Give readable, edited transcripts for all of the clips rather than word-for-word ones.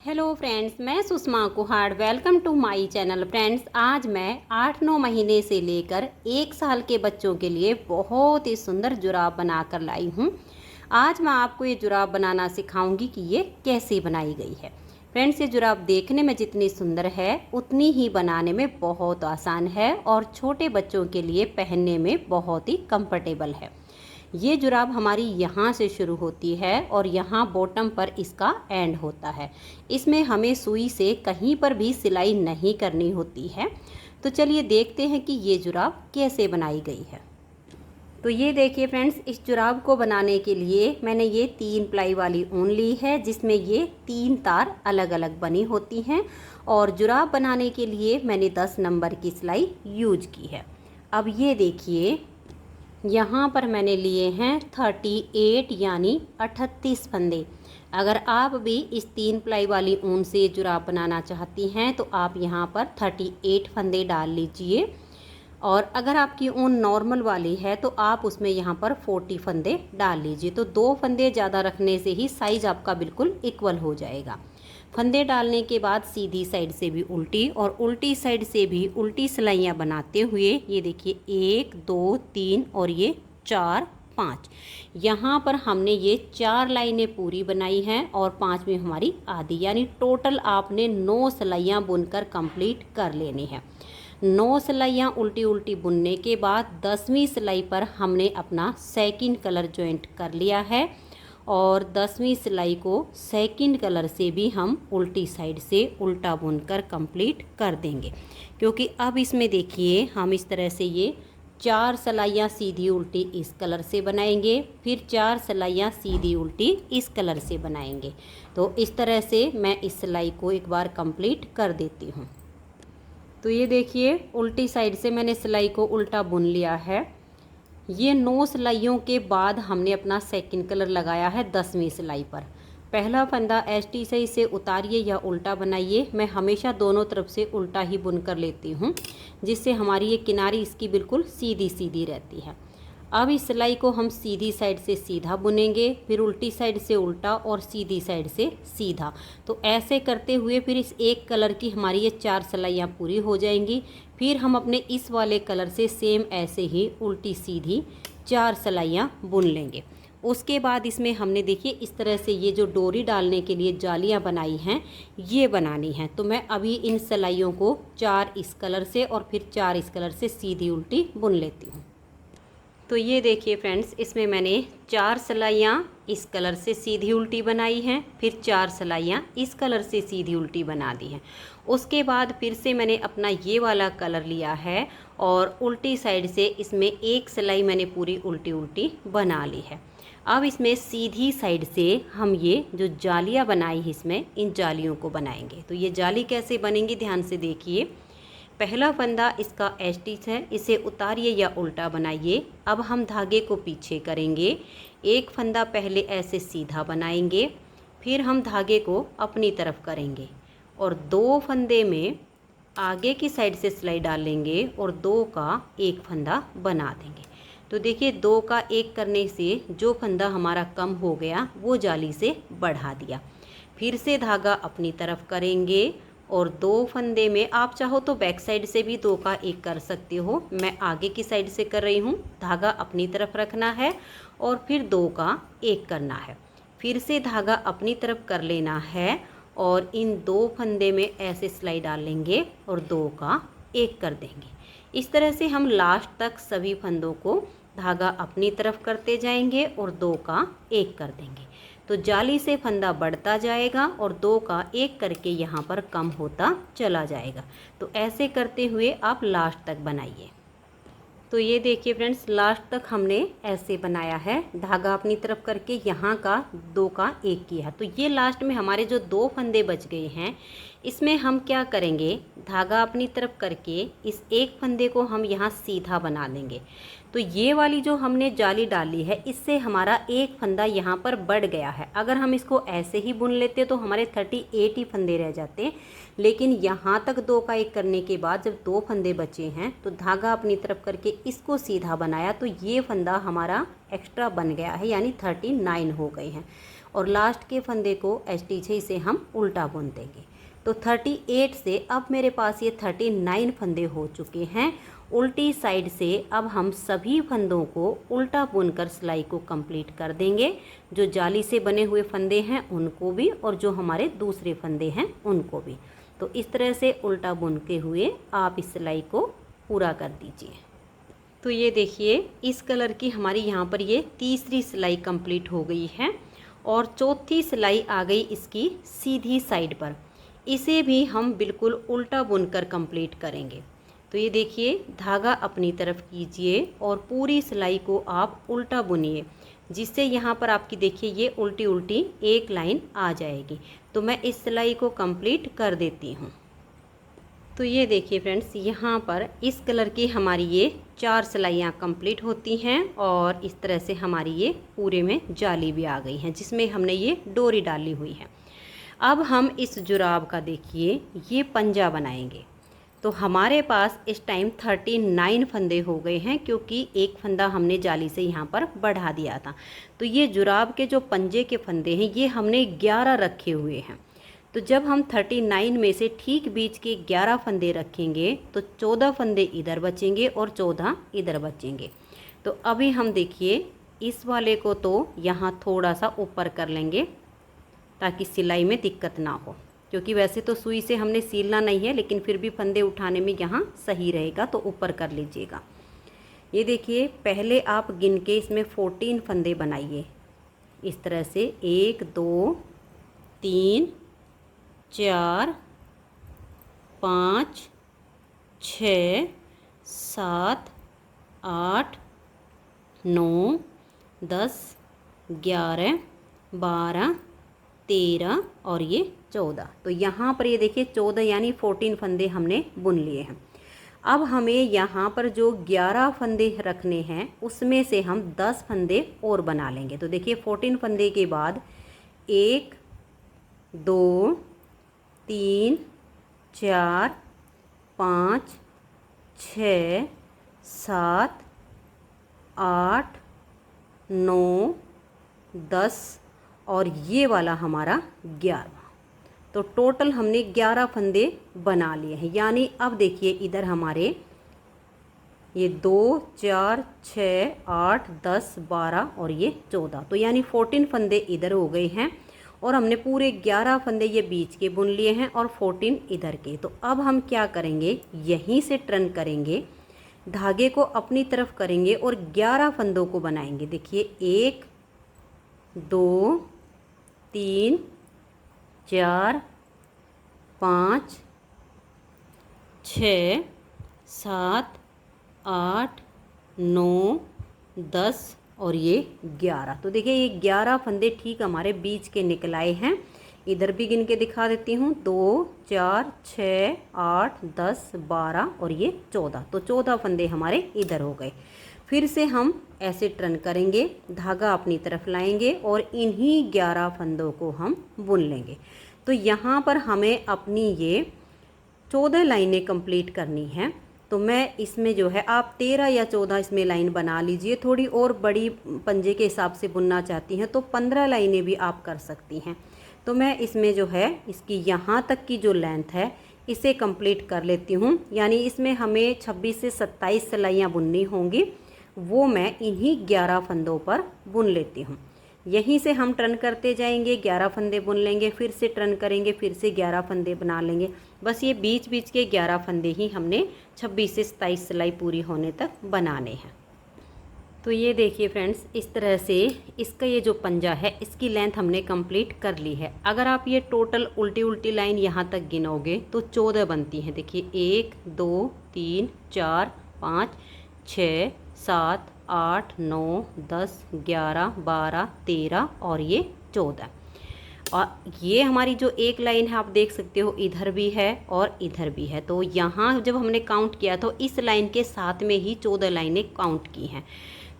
Hello friends, मैं Sushma Kuhad. Welcome to my channel. Friends, आज मैं 8-9 महीने से लेकर 1 साल के बच्चों के लिए बहुत ही सुंदर जुराब बनाकर लाई हूँ। आज मैं आपको ये जुराब बनाना सिखाऊंगी कि ये कैसे बनाई गई है। फ्रेंड्स, ये जुराब देखने में जितनी सुंदर है उतनी ही बनाने में बहुत आसान है और छोटे बच्चों के लिए पहनने में बहुत ही कंफर्टेबल है। ये जुराब हमारी यहाँ से शुरू होती है और यहाँ बॉटम पर इसका एंड होता है। इसमें हमें सुई से कहीं पर भी सिलाई नहीं करनी होती है। तो चलिए देखते हैं कि ये जुराब कैसे बनाई गई है। तो ये देखिए फ्रेंड्स, इस जुराब को बनाने के लिए मैंने ये 3 प्लाई वाली ऊन ली है, जिसमें ये 3 तार अलग अलग बनी होती हैं और जुराब बनाने के लिए मैंने 10 नंबर की सिलाई यूज की है। अब ये देखिए, यहाँ पर मैंने लिए हैं 38 यानी 38 फंदे। अगर आप भी इस 3 प्लाई वाली ऊन से जुराब बनाना चाहती हैं तो आप यहाँ पर 38 फंदे डाल लीजिए। और अगर आपकी ऊन नॉर्मल वाली है तो आप उसमें यहाँ पर 40 फंदे डाल लीजिए। तो 2 फंदे ज़्यादा रखने से ही साइज आपका बिल्कुल इक्वल हो जाएगा। फंदे डालने के बाद सीधी साइड से भी उल्टी और उल्टी साइड से भी उल्टी सिलाइयाँ बनाते हुए ये देखिए 1 2 3 और ये 4 5, यहाँ पर हमने ये 4 लाइनें पूरी बनाई हैं और 5वीं हमारी आधी, यानी टोटल आपने 9 सिलाइयाँ बुनकर कंप्लीट कर लेनी है। 9 सिलाइयाँ उल्टी उल्टी बुनने के बाद 10वीं सिलाई पर हमने अपना सेकंड कलर जॉइंट कर लिया है और 10वीं सिलाई को सेकंड कलर से भी हम उल्टी साइड से उल्टा बुनकर कंप्लीट कर देंगे। क्योंकि अब इसमें देखिए हम इस तरह से ये 4 सिलाइयाँ सीधी उल्टी इस कलर से बनाएंगे, फिर 4 सिलाइयाँ सीधी उल्टी इस कलर से बनाएंगे। तो इस तरह से मैं इस सिलाई को एक बार कंप्लीट कर देती हूँ। तो ये देखिए, उल्टी साइड से मैंने सिलाई को उल्टा बुन लिया है। ये 9 सिलाइयों के बाद हमने अपना सेकंड कलर लगाया है 10वीं सिलाई पर। पहला फंदा एसटी सही से उतारिए या उल्टा बनाइए। मैं हमेशा दोनों तरफ से उल्टा ही बुन कर लेती हूँ, जिससे हमारी ये किनारी इसकी बिल्कुल सीधी सीधी रहती है। अब इस सिलाई को हम सीधी साइड से सीधा बुनेंगे, फिर उल्टी साइड से उल्टा और सीधी साइड से सीधा। तो ऐसे करते हुए फिर इस एक कलर की हमारी ये 4 सिलाइयाँ पूरी हो जाएंगी। फिर हम अपने इस वाले कलर से सेम ऐसे ही उल्टी सीधी 4 सिलाइयाँ बुन लेंगे। उसके बाद इसमें हमने देखिए इस तरह से ये जो डोरी डालने के लिए जालियाँ बनाई हैं ये बनानी हैं। तो मैं अभी इन सिलाइयों को 4 इस कलर से और फिर 4 इस कलर से सीधी उल्टी बुन लेती हूँ। तो ये देखिए फ्रेंड्स, इसमें मैंने 4 सिलाइयाँ इस कलर से सीधी उल्टी बनाई हैं, फिर 4 सिलाइयाँ इस कलर से सीधी उल्टी बना दी हैं। उसके बाद फिर से मैंने अपना ये वाला कलर लिया है और उल्टी साइड से इसमें एक सिलाई मैंने पूरी उल्टी उल्टी बना ली है। अब इसमें सीधी साइड से हम ये जो जालियाँ बनाई हैं इसमें इन जालियों को बनाएंगे। तो ये जाली कैसे बनेंगी ध्यान से देखिए। पहला फंदा इसका एस्टिच है, इसे उतारिए या उल्टा बनाइए। अब हम धागे को पीछे करेंगे, एक फंदा पहले ऐसे सीधा बनाएंगे, फिर हम धागे को अपनी तरफ करेंगे और 2 फंदे में आगे की साइड से सिलाई डालेंगे और 2 का एक फंदा बना देंगे। तो देखिए 2 का एक करने से जो फंदा हमारा कम हो गया वो जाली से बढ़ा दिया। फिर से धागा अपनी तरफ करेंगे और 2 फंदे में आप चाहो तो बैक साइड से भी 2 का एक कर सकते हो। मैं आगे की साइड से कर रही हूँ। धागा अपनी तरफ रखना है और फिर 2 का एक करना है। फिर से धागा अपनी तरफ कर लेना है और इन 2 फंदे में ऐसे सिलाई डालेंगे और 2 का एक कर देंगे। इस तरह से हम लास्ट तक सभी फंदों को धागा अपनी तरफ करते जाएंगे और 2 का एक कर देंगे। तो जाली से फंदा बढ़ता जाएगा और 2 का एक करके यहाँ पर कम होता चला जाएगा। तो ऐसे करते हुए आप लास्ट तक बनाइए। तो ये देखिए फ्रेंड्स, लास्ट तक हमने ऐसे बनाया है, धागा अपनी तरफ करके यहाँ का 2 का एक किया। तो ये लास्ट में हमारे जो 2 फंदे बच गए हैं इसमें हम क्या करेंगे, धागा अपनी तरफ करके इस एक फंदे को हम यहाँ सीधा बना देंगे। तो ये वाली जो हमने जाली डाली है इससे हमारा एक फंदा यहाँ पर बढ़ गया है। अगर हम इसको ऐसे ही बुन लेते तो हमारे 38 ही फंदे रह जाते, लेकिन यहाँ तक 2 का एक करने के बाद जब 2 फंदे बचे हैं तो धागा अपनी तरफ करके इसको सीधा बनाया तो ये फंदा हमारा एक्स्ट्रा बन गया है, यानी 39 हो गए हैं। और लास्ट के फंदे को स्टिच है इसे हम उल्टा बुन देंगे। तो 38 से अब मेरे पास ये 39 फंदे हो चुके हैं। उल्टी साइड से अब हम सभी फंदों को उल्टा बुनकर सिलाई को कंप्लीट कर देंगे। जो जाली से बने हुए फंदे हैं उनको भी और जो हमारे दूसरे फंदे हैं उनको भी। तो इस तरह से उल्टा बुनते हुए आप इस सिलाई को पूरा कर दीजिए। तो ये देखिए इस कलर की हमारी यहाँ पर ये तीसरी सिलाई कंप्लीट हो गई है और चौथी सिलाई आ गई इसकी सीधी साइड पर। इसे भी हम बिल्कुल उल्टा बुनकर कंप्लीट करेंगे। तो ये देखिए धागा अपनी तरफ कीजिए और पूरी सिलाई को आप उल्टा बुनिए, जिससे यहाँ पर आपकी देखिए ये उल्टी उल्टी एक लाइन आ जाएगी। तो मैं इस सिलाई को कंप्लीट कर देती हूँ। तो ये देखिए फ्रेंड्स यहाँ पर इस कलर की हमारी ये 4 सिलाइयाँ कंप्लीट होती हैं और इस तरह से हमारी ये पूरे में जाली भी आ गई है जिसमें हमने ये डोरी डाली हुई है। अब हम इस जुराब का देखिए ये पंजा बनाएंगे। तो हमारे पास इस टाइम 39 फंदे हो गए हैं क्योंकि एक फंदा हमने जाली से यहाँ पर बढ़ा दिया था। तो ये जुराब के जो पंजे के फंदे हैं ये हमने 11 रखे हुए हैं। तो जब हम 39 में से ठीक बीच के 11 फंदे रखेंगे तो 14 फंदे इधर बचेंगे और 14 इधर बचेंगे। तो अभी हम देखिए इस वाले को तो यहाँ थोड़ा सा ऊपर कर लेंगे ताकि सिलाई में दिक्कत ना हो, क्योंकि वैसे तो सुई से हमने सीलना नहीं है लेकिन फिर भी फंदे उठाने में यहाँ सही रहेगा। तो ऊपर कर लीजिएगा। ये देखिए पहले आप गिन के इसमें 14 फंदे बनाइए इस तरह से 1 2 3 4 5 6 7 8 9 10 11 12 13 और ये 14। तो यहाँ पर ये देखिए 14 यानी 14 फंदे हमने बुन लिए हैं। अब हमें यहाँ पर जो 11 फंदे रखने हैं उसमें से हम 10 फंदे और बना लेंगे। तो देखिए 14 फंदे के बाद 1 2 3 4 5 6 7 8 9 10 और ये वाला हमारा 11। तो टोटल हमने 11 फंदे बना लिए हैं। यानी अब देखिए इधर हमारे ये 2 4 6 8 10 12 और ये 14। तो यानी 14 फंदे इधर हो गए हैं और हमने पूरे 11 फंदे ये बीच के बुन लिए हैं और 14 इधर के। तो अब हम क्या करेंगे, यहीं से टर्न करेंगे, धागे को अपनी तरफ करेंगे और 11 फंदों को बनाएंगे। देखिए 1 2 3 4 5 6 7 8 9 10 और ये 11। तो देखिए ये 11 फंदे ठीक हमारे बीच के निकल आए हैं। इधर भी गिन के दिखा देती हूँ 2 4 6 8 10 12 और ये 14। तो 14 फंदे हमारे इधर हो गए। फिर से हम ऐसे टर्न करेंगे, धागा अपनी तरफ लाएंगे और इन्हीं 11 फंदों को हम बुन लेंगे। तो यहाँ पर हमें अपनी ये 14 लाइनें कंप्लीट करनी हैं। तो मैं इसमें जो है आप 13 या 14 इसमें लाइन बना लीजिए। थोड़ी और बड़ी पंजे के हिसाब से बुनना चाहती हैं तो 15 लाइनें भी आप कर सकती हैं। तो मैं इसमें जो है इसकी यहाँ तक की जो लेंथ है इसे कंप्लीट कर लेती हूँ। यानी इसमें हमें 26 से 27 सिलाइयाँ बुननी होंगी, वो मैं इन्हीं 11 फंदों पर बुन लेती हूँ। यहीं से हम टर्न करते जाएंगे, 11 फंदे बुन लेंगे, फिर से टर्न करेंगे, फिर से 11 फंदे बना लेंगे। बस ये बीच बीच के 11 फंदे ही हमने 26 से 27 सिलाई पूरी होने तक बनाने हैं। तो ये देखिए फ्रेंड्स, इस तरह से इसका ये जो पंजा है इसकी लेंथ हमने कंप्लीट कर ली है। अगर आप ये टोटल उल्टी उल्टी लाइन यहाँ तक गिनोगे तो 14 बनती हैं। देखिए 1 2 3 4 5 6 7 8 9 10 11 12 13 और ये 14। और ये हमारी जो एक लाइन है आप देख सकते हो इधर भी है और इधर भी है। तो यहाँ जब हमने काउंट किया तो इस लाइन के साथ में ही 14 लाइनें काउंट की हैं।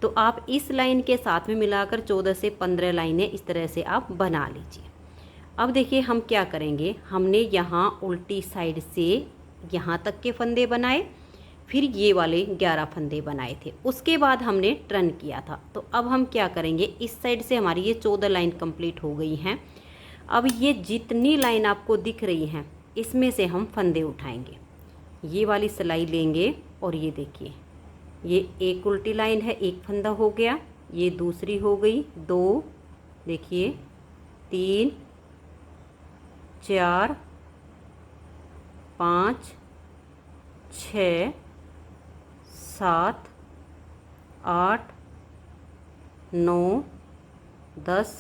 तो आप इस लाइन के साथ में मिलाकर 14 से 15 लाइनें इस तरह से आप बना लीजिए। अब देखिए हम क्या करेंगे, हमने यहाँ उल्टी साइड से यहाँ तक के फंदे बनाए, फिर ये वाले 11 फंदे बनाए थे, उसके बाद हमने टर्न किया था। तो अब हम क्या करेंगे, इस साइड से हमारी ये 14 लाइन कंप्लीट हो गई हैं। अब ये जितनी लाइन आपको दिख रही हैं इसमें से हम फंदे उठाएंगे। ये वाली सिलाई लेंगे और ये देखिए, ये एक उल्टी लाइन है, एक फंदा हो गया, ये दूसरी हो गई, 2, देखिए 3, 4, 5, 6, 7, 8, 9, 10,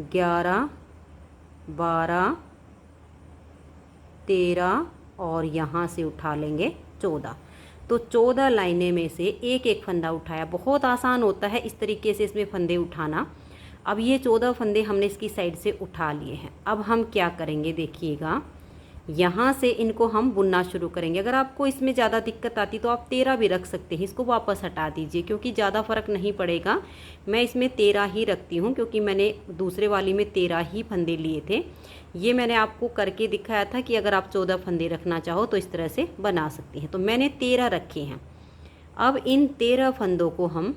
11, 12, 13 और यहाँ से उठा लेंगे 14। तो 14 लाइनें में से एक एक फंदा उठाया। बहुत आसान होता है इस तरीके से इसमें फंदे उठाना। अब ये 14 फंदे हमने इसकी साइड से उठा लिए हैं। अब हम क्या करेंगे, देखिएगा, यहाँ से इनको हम बुनना शुरू करेंगे। अगर आपको इसमें ज़्यादा दिक्कत आती तो आप 13 भी रख सकते हैं, इसको वापस हटा दीजिए क्योंकि ज़्यादा फ़र्क नहीं पड़ेगा। मैं इसमें 13 ही रखती हूँ क्योंकि मैंने दूसरे वाली में 13 ही फंदे लिए थे। ये मैंने आपको करके दिखाया था कि अगर आप 14 फंदे रखना चाहो तो इस तरह से बना सकती हैं। तो मैंने 13 रखे हैं। अब इन 13 फंदों को हम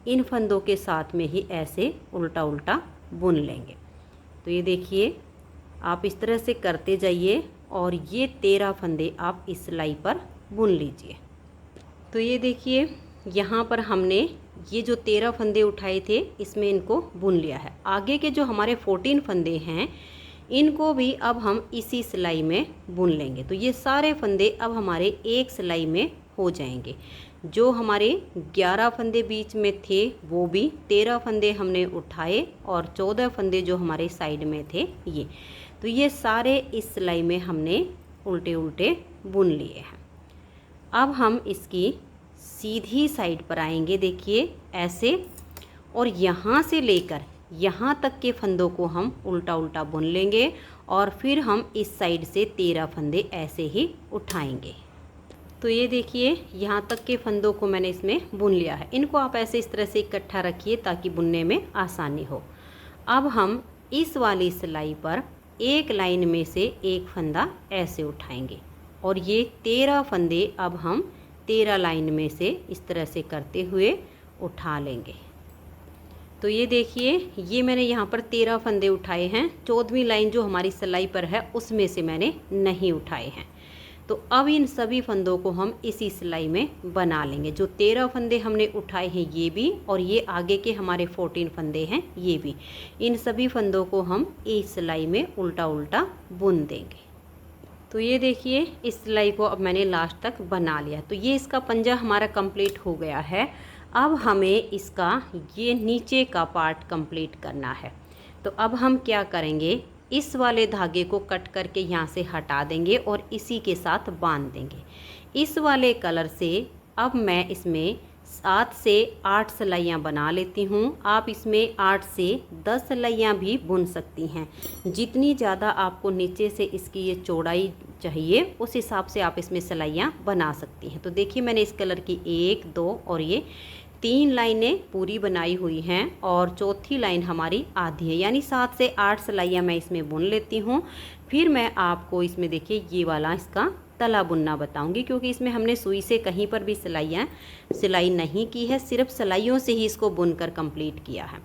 इन फंदों के साथ में ही ऐसे उल्टा उल्टा बुन लेंगे। तो ये देखिए, आप इस तरह से करते जाइए और ये 13 फंदे आप इस सिलाई पर बुन लीजिए। तो ये देखिए, यहाँ पर हमने ये जो 13 फंदे उठाए थे इसमें इनको बुन लिया है। आगे के जो हमारे 14 फंदे हैं इनको भी अब हम इसी सिलाई में बुन लेंगे। तो ये सारे फंदे अब हमारे एक सिलाई में हो जाएंगे। जो हमारे 11 फंदे बीच में थे वो भी 13 फंदे हमने उठाए और 14 फंदे जो हमारे साइड में थे ये, तो ये सारे इस सिलाई में हमने उल्टे उल्टे बुन लिए हैं। अब हम इसकी सीधी साइड पर आएंगे, देखिए ऐसे, और यहाँ से लेकर यहाँ तक के फंदों को हम उल्टा उल्टा बुन लेंगे और फिर हम इस साइड से 13 फंदे ऐसे ही उठाएंगे। तो ये देखिए, यहाँ तक के फंदों को मैंने इसमें बुन लिया है। इनको आप ऐसे इस तरह से इकट्ठा रखिए ताकि बुनने में आसानी हो। अब हम इस वाली सिलाई पर एक लाइन में से एक फंदा ऐसे उठाएंगे और ये 13 फंदे अब हम 13 लाइन में से इस तरह से करते हुए उठा लेंगे। तो ये देखिए, ये मैंने यहाँ पर 13 फंदे उठाए हैं। 14वीं लाइन जो हमारी सिलाई पर है उसमें से मैंने नहीं उठाए हैं। तो अब इन सभी फंदों को हम इसी सिलाई में बना लेंगे। जो 13 फंदे हमने उठाए हैं ये भी, और ये आगे के हमारे 14 फंदे हैं ये भी, इन सभी फंदों को हम इस सिलाई में उल्टा उल्टा बुन देंगे। तो ये देखिए, इस सिलाई को अब मैंने लास्ट तक बना लिया। तो ये इसका पंजा हमारा कंप्लीट हो गया है। अब हमें इसका ये नीचे का पार्ट कंप्लीट करना है। तो अब हम क्या करेंगे, इस वाले धागे को कट करके यहाँ से हटा देंगे और इसी के साथ बांध देंगे। इस वाले कलर से अब मैं इसमें 7 से 8 सिलाइयाँ बना लेती हूँ। आप इसमें 8 से 10 सिलाइयाँ भी बुन सकती हैं। जितनी ज़्यादा आपको नीचे से इसकी ये चौड़ाई चाहिए उस हिसाब से आप इसमें सिलाइयाँ बना सकती हैं। तो देखिए, मैंने इस कलर की 1, 2 और ये 3 लाइनें पूरी बनाई हुई हैं और चौथी लाइन हमारी आधी है, यानी 7 से 8 सिलाइयाँ मैं इसमें बुन लेती हूँ। फिर मैं आपको इसमें देखिए ये वाला इसका तला बुनना बताऊंगी, क्योंकि इसमें हमने सुई से कहीं पर भी सिलाई नहीं की है, सिर्फ सिलाइयों से ही इसको बुनकर कंप्लीट किया है।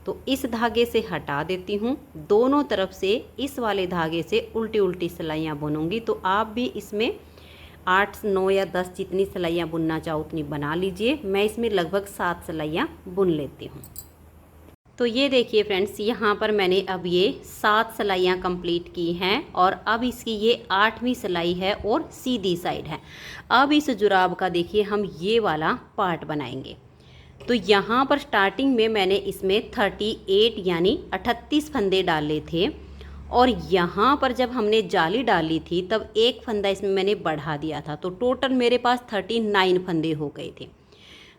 तो इस धागे से हटा देती हूँ, दोनों तरफ से इस वाले धागे से उल्टी उल्टी सिलाइयाँ बुनूंगी। तो आप भी इसमें 8, 9 या 10 जितनी सिलाइयाँ बुनना चाहो उतनी बना लीजिए। मैं इसमें लगभग 7 सिलाइयाँ बुन लेती हूँ। तो ये देखिए फ्रेंड्स, यहाँ पर मैंने अब ये 7 सिलाइयाँ कंप्लीट की हैं और अब इसकी ये 8वीं सिलाई है और सीधी साइड है। अब इस जुराब का देखिए हम ये वाला पार्ट बनाएंगे। तो यहाँ पर स्टार्टिंग में मैंने इसमें 38 यानी 38 फंदे डाले थे और यहाँ पर जब हमने जाली डाली थी तब एक फंदा इसमें मैंने बढ़ा दिया था। तो टोटल मेरे पास 39 फंदे हो गए थे।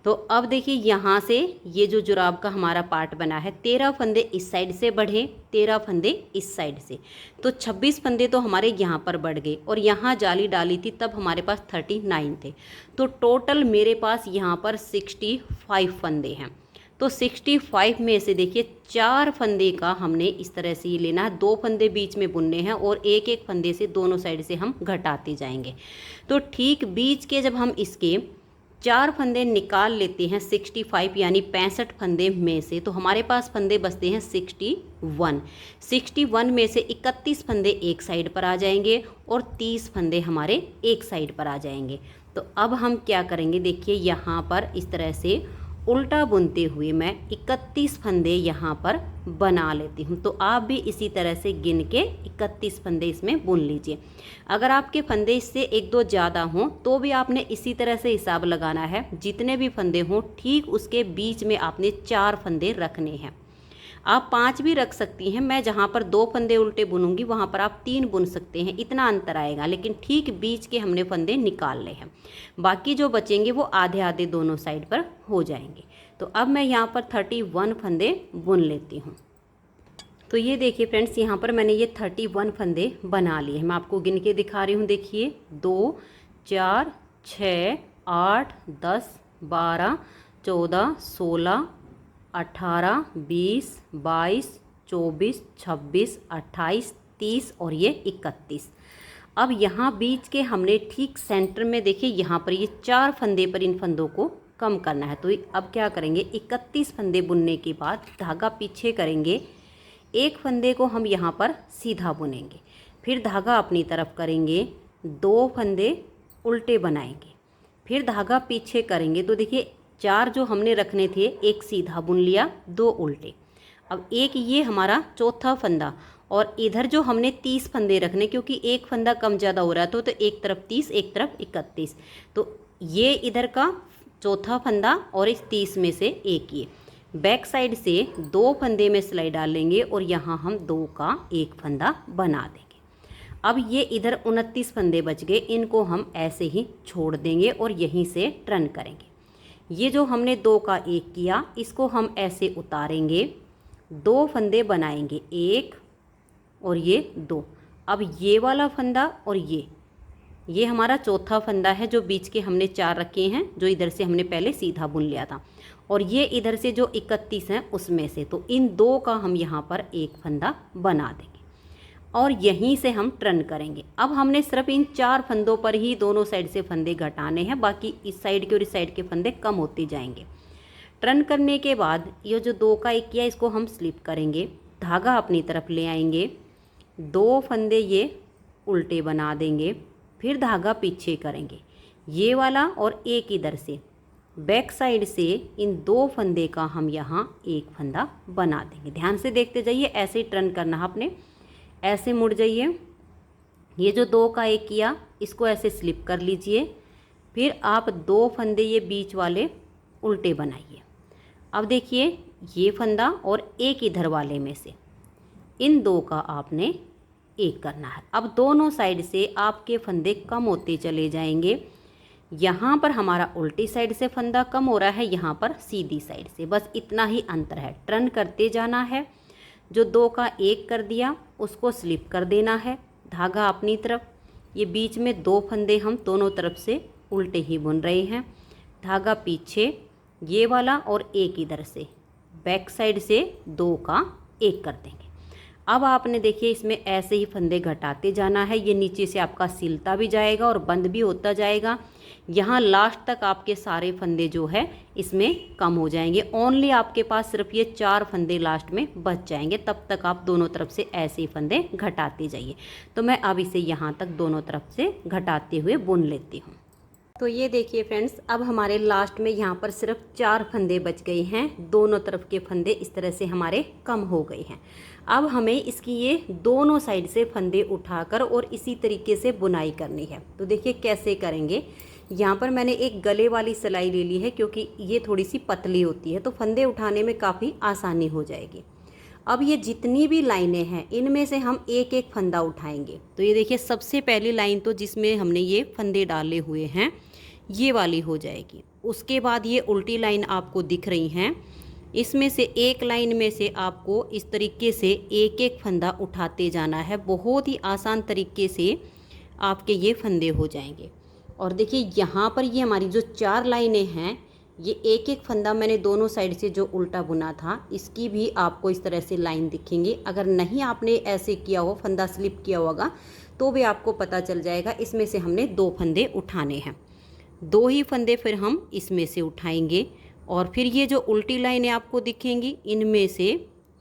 तो अब देखिए, यहाँ से ये जो जुराब का हमारा पार्ट बना है, 13 फंदे इस साइड से बढ़े, 13 फंदे इस साइड से, तो 26 फंदे तो हमारे यहाँ पर बढ़ गए और यहाँ जाली डाली थी तब हमारे पास 39 थे। तो टोटल मेरे पास यहाँ पर 65 फंदे हैं। तो 65 में से देखिए 4 फंदे का हमने इस तरह से ये लेना है, 2 फंदे बीच में बुनने हैं और एक एक फंदे से दोनों साइड से हम घटाते जाएंगे। तो ठीक बीच के जब हम इसके 4 फंदे निकाल लेते हैं 65 यानी 65 फंदे में से, तो हमारे पास फंदे बचते हैं 61 में से 31 फंदे एक साइड पर आ जाएंगे और 30 फंदे हमारे एक साइड पर आ जाएंगे। तो अब हम क्या करेंगे, देखिए यहाँ पर इस तरह से उल्टा बुनते हुए मैं 31 फंदे यहाँ पर बना लेती हूँ। तो आप भी इसी तरह से गिन के 31 फंदे इसमें बुन लीजिए। अगर आपके फंदे इससे एक दो ज़्यादा हों तो भी आपने इसी तरह से हिसाब लगाना है, जितने भी फंदे हों ठीक उसके बीच में आपने 4 फंदे रखने हैं। आप 5 भी रख सकती हैं, मैं जहाँ पर 2 फंदे उल्टे बुनूंगी वहाँ पर आप 3 बुन सकते हैं, इतना अंतर आएगा, लेकिन ठीक बीच के हमने फंदे निकालने हैं। बाकी जो बचेंगे वो आधे आधे दोनों साइड पर हो जाएंगे। तो अब मैं यहाँ पर 31 फंदे बुन लेती हूँ। तो ये देखिए फ्रेंड्स, यहाँ पर मैंने ये 31 फंदे बना लिए हैं। मैं आपको गिन के दिखा रही हूँ, देखिए 2 4 6 8 10 12 14 16 18 20 22 24 26 28 30 और ये 31। अब यहाँ बीच के हमने ठीक सेंटर में देखिए यहाँ पर ये 4 फंदे पर इन फंदों को कम करना है। तो अब क्या करेंगे, 31 फंदे बुनने के बाद धागा पीछे करेंगे, एक फंदे को हम यहाँ पर सीधा बुनेंगे, फिर धागा अपनी तरफ करेंगे, 2 फंदे उल्टे बनाएंगे, फिर धागा पीछे करेंगे। तो देखिए 4 जो हमने रखने थे, एक सीधा बुन लिया, 2 उल्टे। अब एक ये हमारा चौथा फंदा, और इधर जो हमने 30 फंदे रखने, क्योंकि एक फंदा कम ज़्यादा हो रहा था तो एक तरफ 30 एक तरफ 31, तो ये इधर का चौथा फंदा और इस 30 में से एक ये बैक साइड से 2 फंदे में सिलाई डाल लेंगे और यहाँ हम 2 का एक फंदा बना देंगे। अब ये इधर 29 फंदे बच गए, इनको हम ऐसे ही छोड़ देंगे और यहीं से टर्न करेंगे। ये जो हमने 2 का एक किया, इसको हम ऐसे उतारेंगे, 2 फंदे बनाएंगे, 1 और ये 2। अब ये वाला फंदा और ये हमारा चौथा फंदा है, जो बीच के हमने 4 रखे हैं, जो इधर से हमने पहले सीधा बुन लिया था, और ये इधर से जो 31 हैं उसमें से। तो इन 2 का हम यहाँ पर एक फंदा बना देंगे और यहीं से हम टर्न करेंगे। अब हमने सिर्फ इन 4 फंदों पर ही दोनों साइड से फंदे घटाने हैं, बाकी इस साइड के और इस साइड के फंदे कम होते जाएंगे। टर्न करने के बाद ये जो 2 का एक किया, इसको हम स्लिप करेंगे, धागा अपनी तरफ ले आएंगे, 2 फंदे ये उल्टे बना देंगे, फिर धागा पीछे करेंगे, ये वाला और एक इधर से बैक साइड से इन 2 फंदे का हम यहाँ एक फंदा बना देंगे। ध्यान से देखते जाइए, ऐसे ही टर्न करना है आपने, ऐसे मुड़ जाइए। ये जो 2 का एक किया, इसको ऐसे स्लिप कर लीजिए, फिर आप 2 फंदे ये बीच वाले उल्टे बनाइए। अब देखिए ये फंदा और एक इधर वाले में से इन 2 का आपने एक करना है। अब दोनों साइड से आपके फंदे कम होते चले जाएंगे। यहाँ पर हमारा उल्टी साइड से फंदा कम हो रहा है, यहाँ पर सीधी साइड से, बस इतना ही अंतर है। टर्न करते जाना है, जो 2 का एक कर दिया उसको स्लिप कर देना है, धागा अपनी तरफ, ये बीच में 2 फंदे हम दोनों तरफ से उल्टे ही बुन रहे हैं, धागा पीछे, ये वाला और एक इधर से बैक साइड से 2 का एक कर देंगे। अब आपने देखिए इसमें ऐसे ही फंदे घटाते जाना है, ये नीचे से आपका सिलता भी जाएगा और बंद भी होता जाएगा। यहाँ लास्ट तक आपके सारे फंदे जो है इसमें कम हो जाएंगे, ओनली आपके पास सिर्फ ये 4 फंदे लास्ट में बच जाएंगे। तब तक आप दोनों तरफ से ऐसे ही फंदे घटाते जाइए। तो मैं अब इसे यहाँ तक दोनों तरफ से घटाते हुए बुन लेती हूँ। तो ये देखिए फ्रेंड्स, अब हमारे लास्ट में यहाँ पर सिर्फ 4 फंदे बच गए हैं, दोनों तरफ के फंदे इस तरह से हमारे कम हो गए हैं। अब हमें इसकी ये दोनों साइड से फंदे उठाकर और इसी तरीके से बुनाई करनी है। तो देखिए कैसे करेंगे। यहाँ पर मैंने एक गले वाली सिलाई ले ली है, क्योंकि ये थोड़ी सी पतली होती है, तो फंदे उठाने में काफ़ी आसानी हो जाएगी। अब ये जितनी भी लाइनें हैं इनमें से हम एक एक फंदा उठाएंगे। तो ये देखिए सबसे पहली लाइन तो जिसमें हमने ये फंदे डाले हुए हैं ये वाली हो जाएगी। उसके बाद ये उल्टी लाइन आपको दिख रही हैं, इसमें से एक लाइन में से आपको इस तरीके से एक एक फंदा उठाते जाना है। बहुत ही आसान तरीके से आपके ये फंदे हो जाएंगे। और देखिए यहाँ पर ये हमारी जो 4 लाइनें हैं ये एक एक फंदा मैंने दोनों साइड से जो उल्टा बुना था इसकी भी आपको इस तरह से लाइन दिखेंगी। अगर नहीं आपने ऐसे किया हो, फंदा स्लिप किया होगा, तो भी आपको पता चल जाएगा। इसमें से हमने 2 फंदे उठाने हैं, 2 ही फंदे फिर हम इसमें से उठाएंगे और फिर ये जो उल्टी लाइनें आपको दिखेंगी इनमें से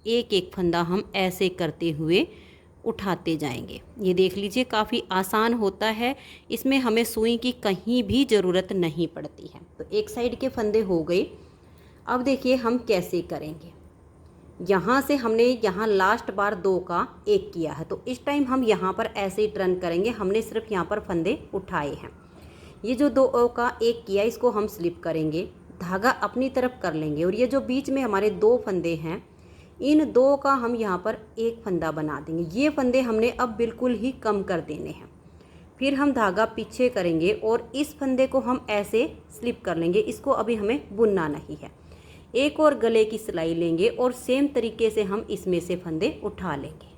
एक एक फंदा हम ऐसे करते हुए उठाते जाएंगे। ये देख लीजिए काफ़ी आसान होता है, इसमें हमें सुई की कहीं भी ज़रूरत नहीं पड़ती है। तो एक साइड के फंदे हो गए। अब देखिए हम कैसे करेंगे। यहाँ से हमने यहाँ लास्ट बार 2 का 1 किया है, तो इस टाइम हम यहाँ पर ऐसे ही टर्न करेंगे। हमने सिर्फ यहाँ पर फंदे उठाए हैं। ये जो 2 का 1 किया इसको हम स्लिप करेंगे, धागा अपनी तरफ कर लेंगे और ये जो बीच में हमारे 2 फंदे हैं इन 2 का हम यहाँ पर 1 फंदा बना देंगे। ये फंदे हमने अब बिल्कुल ही कम कर देने हैं। फिर हम धागा पीछे करेंगे और इस फंदे को हम ऐसे स्लिप कर लेंगे। इसको अभी हमें बुनना नहीं है। एक और गले की सिलाई लेंगे और सेम तरीके से हम इसमें से फंदे उठा लेंगे।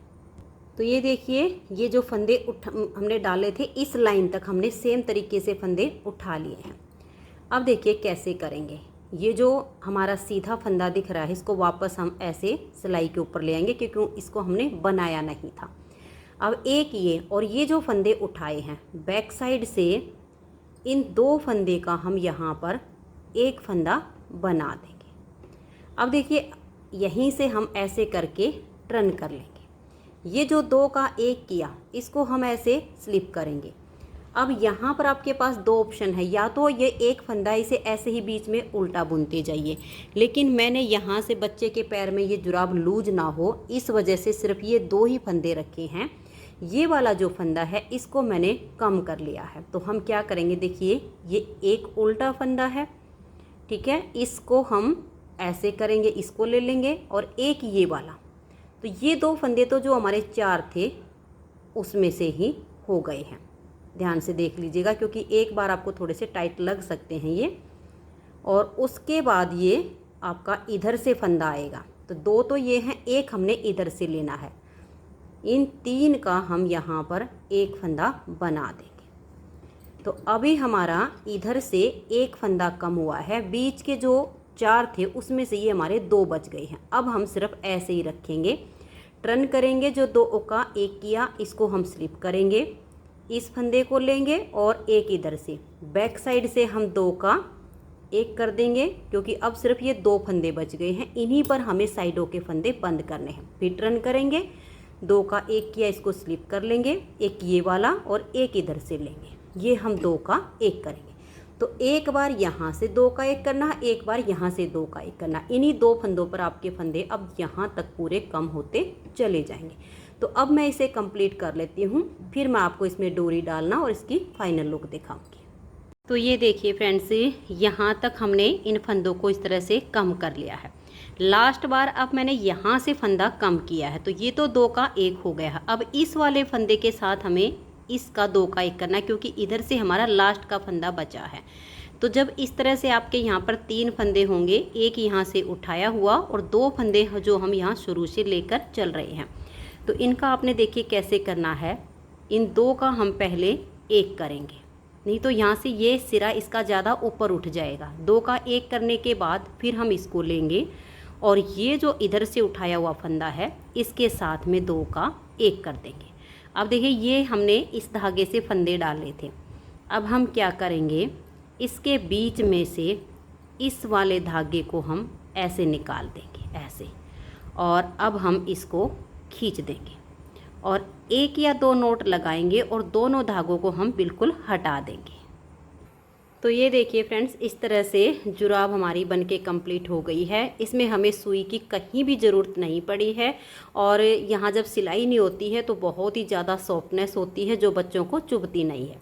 तो ये देखिए ये जो फंदे हमने डाले थे इस लाइन तक हमने सेम तरीके से फंदे उठा लिए हैं। अब देखिए कैसे करेंगे। ये जो हमारा सीधा फंदा दिख रहा है इसको वापस हम ऐसे सिलाई के ऊपर ले आएंगे क्योंकि इसको हमने बनाया नहीं था। अब एक ये और ये जो फंदे उठाए हैं बैक साइड से इन 2 फंदे का हम यहाँ पर 1 फंदा बना देंगे। अब देखिए यहीं से हम ऐसे करके टर्न कर लेंगे। ये जो 2 का 1 किया इसको हम ऐसे स्लिप करेंगे। अब यहाँ पर आपके पास 2 ऑप्शन है, या तो ये 1 फंदा इसे ऐसे ही बीच में उल्टा बुनते जाइए, लेकिन मैंने यहाँ से बच्चे के पैर में ये जुराब लूज ना हो इस वजह से सिर्फ ये 2 ही फंदे रखे हैं। ये वाला जो फंदा है इसको मैंने कम कर लिया है। तो हम क्या करेंगे, देखिए ये एक उल्टा फंदा है, ठीक है, इसको हम ऐसे करेंगे, इसको ले लेंगे और एक ये वाला। तो ये 2 फंदे तो जो हमारे 4 थे उसमें से ही हो गए हैं। ध्यान से देख लीजिएगा क्योंकि एक बार आपको थोड़े से टाइट लग सकते हैं ये। और उसके बाद ये आपका इधर से फंदा आएगा। तो 2 तो ये हैं, एक हमने इधर से लेना है। इन 3 का हम यहाँ पर 1 फंदा बना देंगे। तो अभी हमारा इधर से 1 फंदा कम हुआ है। बीच के जो 4 थे उसमें से ये हमारे 2 बच गए हैं। अब हम सिर्फ ऐसे ही रखेंगे, टर्न करेंगे। जो 2 का 1 किया इसको हम स्लिप करेंगे, इस फंदे को लेंगे और एक इधर से बैक साइड से हम 2 का 1 कर देंगे क्योंकि अब सिर्फ ये 2 फंदे बच गए हैं। इन्हीं पर हमें साइडों के फंदे बंद करने हैं। फिर टर्न करेंगे, 2 का 1 किया इसको स्लिप कर लेंगे, एक ये वाला और एक इधर से लेंगे। ये हम 2 का 1 करेंगे। तो एक बार यहाँ से 2 का 1 करना, एक बार यहाँ से 2 का 1 करना। इन्हीं 2 फंदों पर आपके फंदे अब यहाँ तक पूरे कम होते चले जाएंगे। तो अब मैं इसे कंप्लीट कर लेती हूँ, फिर मैं आपको इसमें डोरी डालना और इसकी फाइनल लुक दिखाऊंगी। तो ये देखिए फ्रेंड्स, यहाँ तक हमने इन फंदों को इस तरह से कम कर लिया है। लास्ट बार अब मैंने यहाँ से फंदा कम किया है, तो ये तो 2 का 1 हो गया है। अब इस वाले फंदे के साथ हमें इसका 2 का 1 करना है क्योंकि इधर से हमारा लास्ट का फंदा बचा है। तो जब इस तरह से आपके यहाँ पर 3 फंदे होंगे, एक यहाँ से उठाया हुआ और 2 फंदे जो हम यहाँ शुरू से लेकर चल रहे हैं, तो इनका आपने देखिए कैसे करना है। इन 2 का हम पहले 1 करेंगे, नहीं तो यहाँ से ये सिरा इसका ज़्यादा ऊपर उठ जाएगा। 2 का 1 करने के बाद फिर हम इसको लेंगे और ये जो इधर से उठाया हुआ फंदा है इसके साथ में 2 का 1 कर देंगे। अब देखिए ये हमने इस धागे से फंदे डाले थे। अब हम क्या करेंगे, इसके बीच में से इस वाले धागे को हम ऐसे निकाल देंगे ऐसे, और अब हम इसको खींच देंगे और 1 या 2 नोट लगाएंगे और दोनों धागों को हम बिल्कुल हटा देंगे। तो ये देखिए फ्रेंड्स, इस तरह से जुराब हमारी बनके कंप्लीट हो गई है। इसमें हमें सुई की कहीं भी ज़रूरत नहीं पड़ी है और यहाँ जब सिलाई नहीं होती है तो बहुत ही ज़्यादा सॉफ्टनेस होती है जो बच्चों को चुभती नहीं है।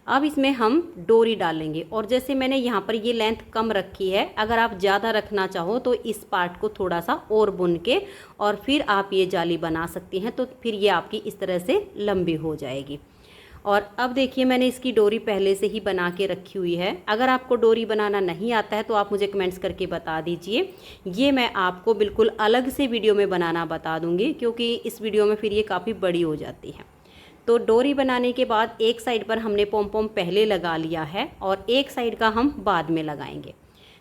अब इसमें हम डोरी डालेंगे और जैसे मैंने यहाँ पर ये लेंथ कम रखी है, अगर आप ज़्यादा रखना चाहो तो इस पार्ट को थोड़ा सा और बुन के और फिर आप ये जाली बना सकती हैं। तो फिर ये आपकी इस तरह से लंबी हो जाएगी। और अब देखिए मैंने इसकी डोरी पहले से ही बना के रखी हुई है। अगर आपको डोरी बनाना नहीं आता है तो आप मुझे कमेंट्स करके बता दीजिए, ये मैं आपको बिल्कुल अलग से वीडियो में बनाना बता दूँगी क्योंकि इस वीडियो में फिर ये काफ़ी बड़ी हो जाती है। तो डोरी बनाने के बाद एक साइड पर हमने पॉम पॉम पहले लगा लिया है और एक साइड का हम बाद में लगाएंगे।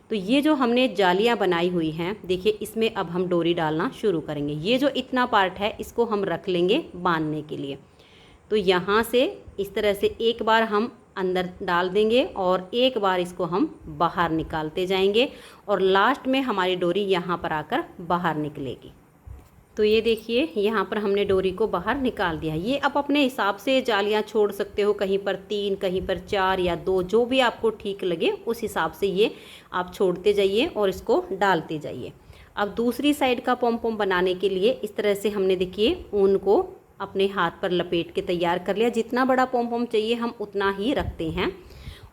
तो ये जो हमने जालियाँ बनाई हुई हैं, देखिए इसमें अब हम डोरी डालना शुरू करेंगे। ये जो इतना पार्ट है इसको हम रख लेंगे बांधने के लिए। तो यहाँ से इस तरह से एक बार हम अंदर डाल देंगे और एक बार इसको हम बाहर निकालते जाएंगे और लास्ट में हमारी डोरी यहाँ पर आकर बाहर निकलेगी। तो ये देखिए यहाँ पर हमने डोरी को बाहर निकाल दिया। ये आप अपने हिसाब से जालियाँ छोड़ सकते हो, कहीं पर 3, कहीं पर 4 या 2, जो भी आपको ठीक लगे उस हिसाब से ये आप छोड़ते जाइए और इसको डालते जाइए। अब दूसरी साइड का पॉम पॉम बनाने के लिए इस तरह से हमने देखिए ऊन को अपने हाथ पर लपेट के तैयार कर लिया। जितना बड़ा पॉम पॉम चाहिए हम उतना ही रखते हैं।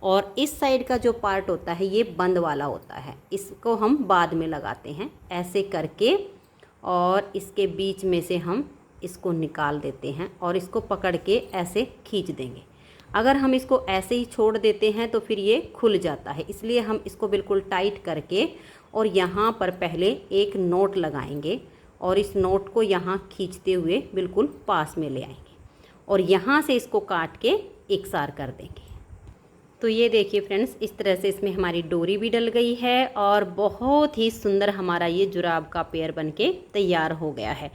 और इस साइड का जो पार्ट होता है ये बंद वाला होता है, इसको हम बाद में लगाते हैं। ऐसे करके और इसके बीच में से हम इसको निकाल देते हैं और इसको पकड़ के ऐसे खींच देंगे। अगर हम इसको ऐसे ही छोड़ देते हैं तो फिर ये खुल जाता है, इसलिए हम इसको बिल्कुल टाइट करके और यहाँ पर पहले एक नोट लगाएंगे और इस नोट को यहाँ खींचते हुए बिल्कुल पास में ले आएंगे और यहाँ से इसको काट के एकसार कर देंगे। तो ये देखिए फ्रेंड्स, इस तरह से इसमें हमारी डोरी भी डल गई है और बहुत ही सुंदर हमारा ये जुराब का पेयर बनके तैयार हो गया है।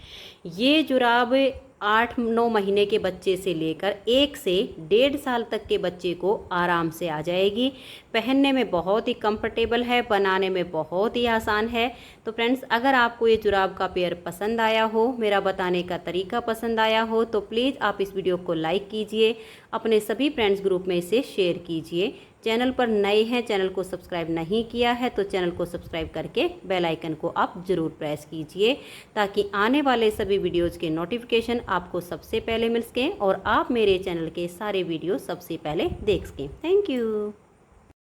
ये जुराब 8-9 महीने के बच्चे से लेकर 1 से 1.5 साल तक के बच्चे को आराम से आ जाएगी। पहनने में बहुत ही कंफर्टेबल है, बनाने में बहुत ही आसान है। तो फ्रेंड्स, अगर आपको ये जुराब का पेयर पसंद आया हो, मेरा बताने का तरीका पसंद आया हो, तो प्लीज़ आप इस वीडियो को लाइक कीजिए, अपने सभी फ्रेंड्स ग्रुप में इसे शेयर कीजिए। चैनल पर नए हैं, चैनल को सब्सक्राइब नहीं किया है तो चैनल को सब्सक्राइब करके बेल आइकन को आप ज़रूर प्रेस कीजिए ताकि आने वाले सभी वीडियोज़ के नोटिफिकेशन आपको सबसे पहले मिल सकें और आप मेरे चैनल के सारे वीडियो सबसे पहले देख सकें। Thank you.